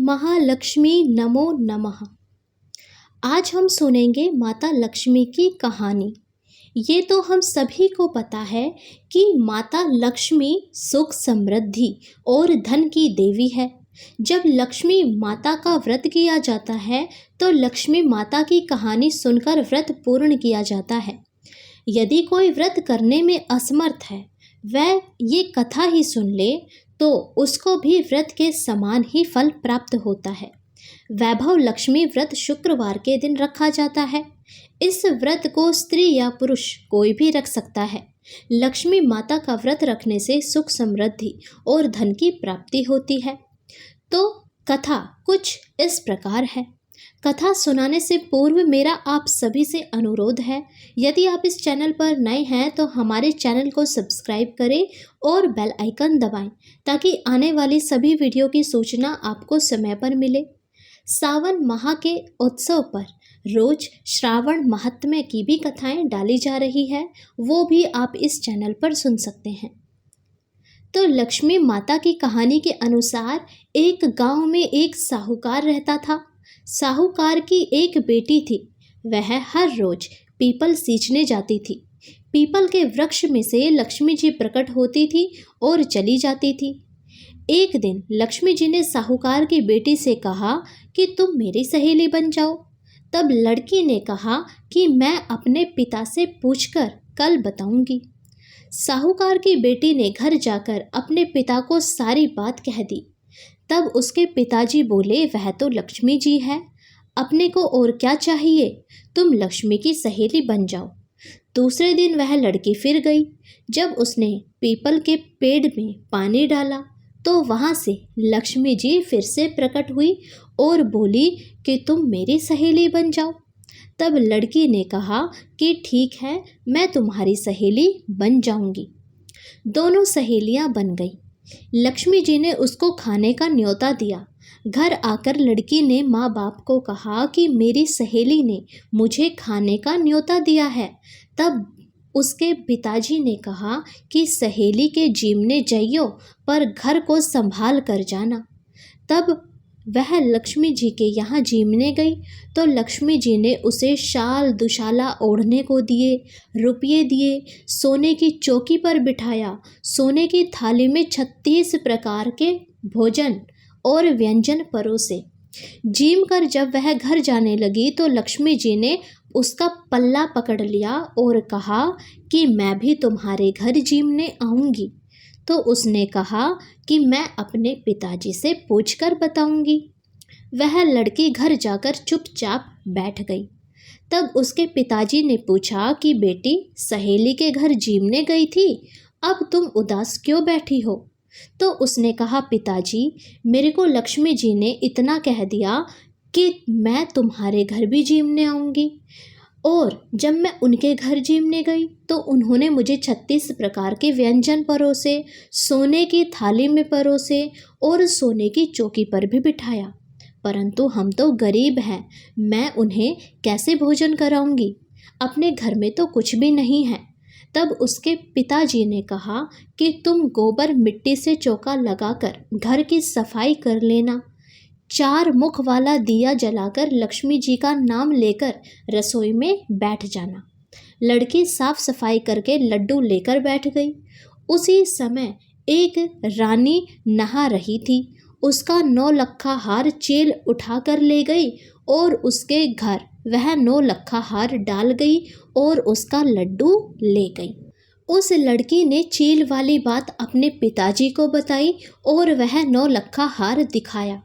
महालक्ष्मी नमो नमः। आज हम सुनेंगे माता लक्ष्मी की कहानी। ये तो हम सभी को पता है कि माता लक्ष्मी सुख समृद्धि और धन की देवी है। जब लक्ष्मी माता का व्रत किया जाता है तो लक्ष्मी माता की कहानी सुनकर व्रत पूर्ण किया जाता है। यदि कोई व्रत करने में असमर्थ है वह ये कथा ही सुन ले तो उसको भी व्रत के समान ही फल प्राप्त होता है। वैभव लक्ष्मी व्रत शुक्रवार के दिन रखा जाता है। इस व्रत को स्त्री या पुरुष कोई भी रख सकता है। लक्ष्मी माता का व्रत रखने से सुख समृद्धि और धन की प्राप्ति होती है। तो कथा कुछ इस प्रकार है। कथा सुनाने से पूर्व मेरा आप सभी से अनुरोध है, यदि आप इस चैनल पर नए हैं तो हमारे चैनल को सब्सक्राइब करें और बेल आइकन दबाएं ताकि आने वाली सभी वीडियो की सूचना आपको समय पर मिले। सावन माह के उत्सव पर रोज श्रावण महात्म्य की भी कथाएं डाली जा रही है, वो भी आप इस चैनल पर सुन सकते हैं। तो लक्ष्मी माता की कहानी के अनुसार एक गांव में एक साहूकार रहता था। साहूकार की एक बेटी थी। वह हर रोज पीपल सींचने जाती थी। पीपल के वृक्ष में से लक्ष्मी जी प्रकट होती थी और चली जाती थी। एक दिन लक्ष्मी जी ने साहूकार की बेटी से कहा कि तुम मेरी सहेली बन जाओ। तब लड़की ने कहा कि मैं अपने पिता से पूछकर कल बताऊंगी। साहूकार की बेटी ने घर जाकर अपने पिता को सारी बात कह दी। तब उसके पिताजी बोले, वह तो लक्ष्मी जी है, अपने को और क्या चाहिए, तुम लक्ष्मी की सहेली बन जाओ। दूसरे दिन वह लड़की फिर गई। जब उसने पीपल के पेड़ में पानी डाला तो वहाँ से लक्ष्मी जी फिर से प्रकट हुई और बोली कि तुम मेरी सहेली बन जाओ। तब लड़की ने कहा कि ठीक है, मैं तुम्हारी सहेली बन जाऊंगी। दोनों सहेलियां बन गई। लक्ष्मी जी ने उसको खाने का न्योता दिया। घर आकर लड़की ने माँ बाप को कहा कि मेरी सहेली ने मुझे खाने का न्योता दिया है। तब उसके पिताजी ने कहा कि सहेली के जीमने जाइयो पर घर को संभाल कर जाना। तब वह लक्ष्मी जी के यहाँ जीमने गई तो लक्ष्मी जी ने उसे शाल दुशाला ओढ़ने को दिए, रुपये दिए, सोने की चौकी पर बिठाया, सोने की थाली में 36 प्रकार के भोजन और व्यंजन परोसे। जीम कर जब वह घर जाने लगी तो लक्ष्मी जी ने उसका पल्ला पकड़ लिया और कहा कि मैं भी तुम्हारे घर जीमने आऊँगी। तो उसने कहा कि मैं अपने पिताजी से पूछकर बताऊंगी। वह लड़की घर जाकर चुपचाप बैठ गई। तब उसके पिताजी ने पूछा कि बेटी, सहेली के घर जीमने गई थी, अब तुम उदास क्यों बैठी हो? तो उसने कहा, पिताजी, मेरे को लक्ष्मी जी ने इतना कह दिया कि मैं तुम्हारे घर भी जीमने आऊँगी। और जब मैं उनके घर जीमने गई तो उन्होंने मुझे 36 प्रकार के व्यंजन परोसे, सोने की थाली में परोसे और सोने की चौकी पर भी बिठाया, परंतु हम तो गरीब हैं, मैं उन्हें कैसे भोजन कराऊंगी? अपने घर में तो कुछ भी नहीं है। तब उसके पिताजी ने कहा कि तुम गोबर मिट्टी से चौका लगाकर घर की सफाई कर लेना। 4 मुख वाला दिया जलाकर लक्ष्मी जी का नाम लेकर रसोई में बैठ जाना। लड़की साफ सफाई करके लड्डू लेकर बैठ गई। उसी समय एक रानी नहा रही थी। उसका 9 लक्खा हार चेल उठाकर ले गई और उसके घर वह 9 लक्खा हार डाल गई और उसका लड्डू ले गई। उस लड़की ने चेल वाली बात अपने पिताजी को बताई और वह 9 लक्खा हार दिखाया।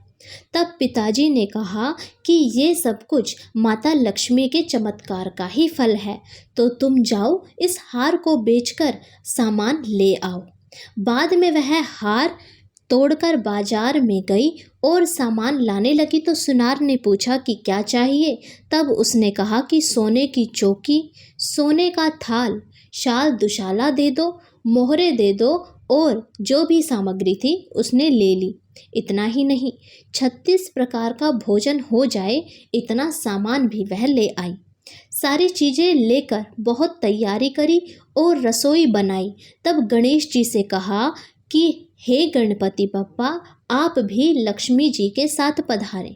तब पिताजी ने कहा कि ये सब कुछ माता लक्ष्मी के चमत्कार का ही फल है, तो तुम जाओ इस हार को बेचकर सामान ले आओ। बाद में वह हार तोड़कर बाजार में गई और सामान लाने लगी तो सुनार ने पूछा कि क्या चाहिए? तब उसने कहा कि सोने की चौकी, सोने का थाल, शाल दुशाला दे दो, मोहरे दे दो, और जो भी सामग्री थी उसने ले ली। इतना ही नहीं, 36 प्रकार का भोजन हो जाए इतना सामान भी वह ले आई। सारी चीज़ें लेकर बहुत तैयारी करी और रसोई बनाई। तब गणेश जी से कहा कि हे गणपति बप्पा, आप भी लक्ष्मी जी के साथ पधारें।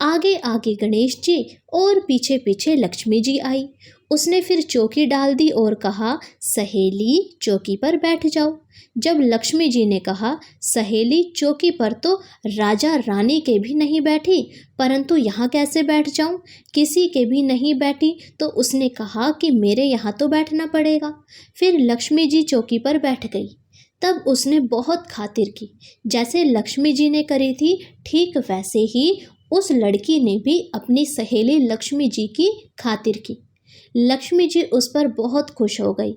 आगे आगे गणेश जी और पीछे पीछे लक्ष्मी जी आई। उसने फिर चौकी डाल दी और कहा, सहेली चौकी पर बैठ जाओ। जब लक्ष्मी जी ने कहा, सहेली चौकी पर तो राजा रानी के भी नहीं बैठी, परंतु यहाँ कैसे बैठ जाऊँ, किसी के भी नहीं बैठी, तो उसने कहा कि मेरे यहाँ तो बैठना पड़ेगा। फिर लक्ष्मी जी चौकी पर बैठ गई। तब उसने बहुत खातिर की, जैसे लक्ष्मी जी ने करी थी ठीक वैसे ही उस लड़की ने भी अपनी सहेली लक्ष्मी जी की खातिर की। लक्ष्मी जी उस पर बहुत खुश हो गई।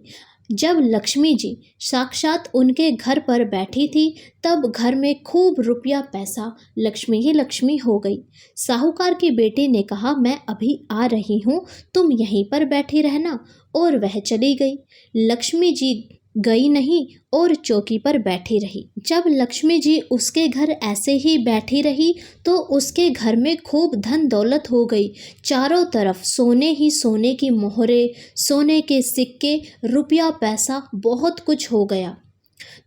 जब लक्ष्मी जी साक्षात उनके घर पर बैठी थी, तब घर में खूब रुपया पैसा, लक्ष्मी ही लक्ष्मी हो गई। साहूकार की बेटी ने कहा, मैं अभी आ रही हूँ, तुम यहीं पर बैठी रहना, और वह चली गई। लक्ष्मी जी गई नहीं और चौकी पर बैठी रही। जब लक्ष्मी जी उसके घर ऐसे ही बैठी रही तो उसके घर में खूब धन दौलत हो गई। चारों तरफ सोने ही सोने की मोहरे, सोने के सिक्के, रुपया पैसा, बहुत कुछ हो गया।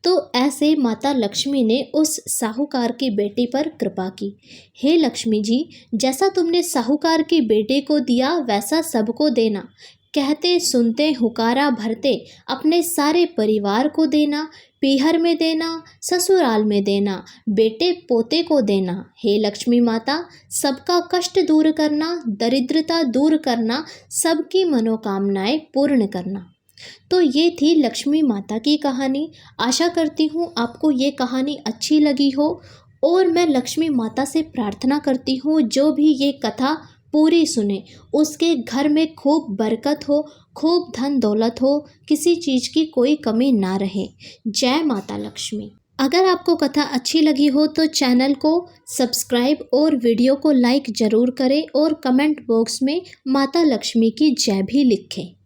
तो ऐसे माता लक्ष्मी ने उस साहूकार की बेटी पर कृपा की। हे लक्ष्मी जी, जैसा तुमने साहूकार की बेटे को दिया वैसा सबको देना। कहते सुनते हुकारा भरते अपने सारे परिवार को देना, पीहर में देना, ससुराल में देना, बेटे पोते को देना। हे लक्ष्मी माता, सबका कष्ट दूर करना, दरिद्रता दूर करना, सबकी मनोकामनाएं पूर्ण करना। तो ये थी लक्ष्मी माता की कहानी। आशा करती हूँ आपको ये कहानी अच्छी लगी हो, और मैं लक्ष्मी माता से प्रार्थना करती हूँ जो भी ये कथा पूरी सुने उसके घर में खूब बरकत हो, खूब धन दौलत हो, किसी चीज़ की कोई कमी ना रहे। जय माता लक्ष्मी। अगर आपको कथा अच्छी लगी हो तो चैनल को सब्सक्राइब और वीडियो को लाइक ज़रूर करें, और कमेंट बॉक्स में माता लक्ष्मी की जय भी लिखें।